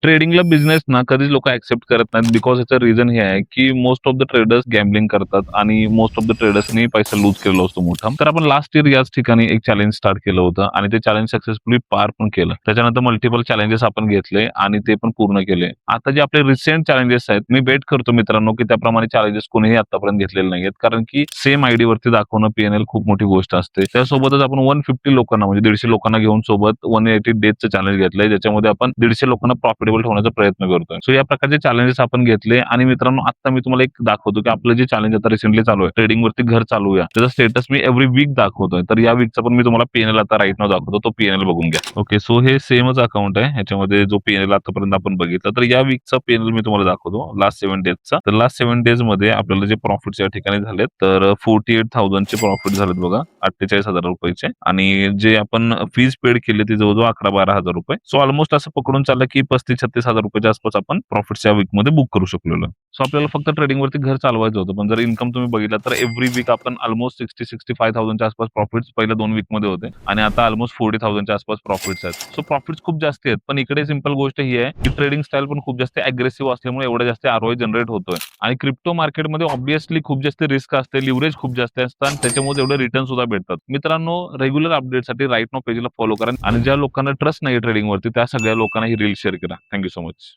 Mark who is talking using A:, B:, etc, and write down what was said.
A: ट्रेडिंगला बिझनेस ना कधीच लोकं एक्सेप्ट करत नाहीत बिकॉज याचं रिझन हे आहे, की most of the traders gambling करतात आणि मोस्ट ऑफ द ट्रेडर्सनी पैसा लूज केलेला असतो मोठा. तर आपण लास्ट इयर याच ठिकाणी एक चॅलेंज स्टार्ट केलं होतं आणि ते चॅलेंज सक्सेसफुली पार पण केलं. त्याच्यानंतर मल्टिपल चॅलेंजेस आपण घेतले आणि ते पण पूर्ण केले. आता जे आपले रिसेंट चॅलेंजेस आहेत, मी बेट करतो मित्रांनो, की त्याप्रमाणे चॅलेंजेस कोणीही आतापर्यंत घेतलेले नाहीयेत. कारण की सेम आयडीवरती दाखवणं पी खूप मोठी गोष्ट असते. त्यासोबतच आपण 150 लोकांना म्हणजे 150 लोकांना घेऊन सोबत 180 डेजचं चॅलेंज घेतलंय, ज्याच्यामध्ये आपण 150 लोकांना प्रॉफिटेबल ठेवण्याचा प्रयत्न करतोय. सो या प्रकारचे चॅलेंजेस आपण घेतले आणि मित्रांनो आता मी तुम्हाला एक दाखवतो, की आपलं जे चॅलेंज आता रिसेंटली चालू आहे, ट्रेडिंगवरती घर चालूया. त्याचा स्टेटस मी एव्हरी वीक दाखवतोय. तर या वीकचा पण मी तुम्हाला पी आता राइट नाऊ दाखवतो. तो पी बघून घ्या. ओके, सो हे सेमच अकाउंट आहे. ह्याच्यामध्ये जो पी आतापर्यंत आपण बघितला. तर या वीकचा पी मी तुम्हाला दाखवतो लास्ट 7 डेजचा. तर लास्ट 7 डेजमध्ये आपल्याला जे प्रॉफिट्स या ठिकाणी झालेत, तर 48,000 चे प्रॉफिट झालेत बघा, 48,000 रुपयाचे. आणि जे आपण फीज पेड केली ती जवळजवळ 11-12 हजार रुपये. सो ऑलमोस्ट असं पकडून चाललं, की 35-36 हजार रुपयाच्या आसपास आपण प्रॉफिट्स या वीकमध्ये बुक करू शकलेलो. सो आपल्याला फक्त ट्रेडिंगवरती घर चालवायचं होतं. पण जर इन्कम तुम्ही बघितला तर एव्हरी वीक आपण ऑलमोस्ट 60-65,000 च्या आसपास प्रॉफिट्स पहिल्या 2 वीकमध्ये होते आणि आता ऑलमोस्ट 40,000 च्या आसपास प्रॉफिट्स आहेत. सो प्रॉफिट्स खूप जास्त आहेत. पण इकडे सिंपल गोष्ट ही आहे, की ट्रेडिंग स्टाईल पण खूप जास्त अग्रेसिव्ह असल्यामुळे एवढा जास्त आरओआय जनरेट होतोय आणि क्रिप्टो मार्केटमध्ये ऑब्व्हियसली खूप जास्त रिस्क असते, लिव्हरेज खूप जास्त असतं आणि त्याच्यामुळे एवढे रिटर्न सुद्धा भेटतात. मित्रांनो, रेग्युलर अपडेटसाठी राइट नाऊ पेजला फॉलो करा आणि ज्या लोकांना ट्रस्ट नाही ट्रेडिंगवरती त्या सगळ्या लोकांना ही रील शेअर करा. Thank you so much.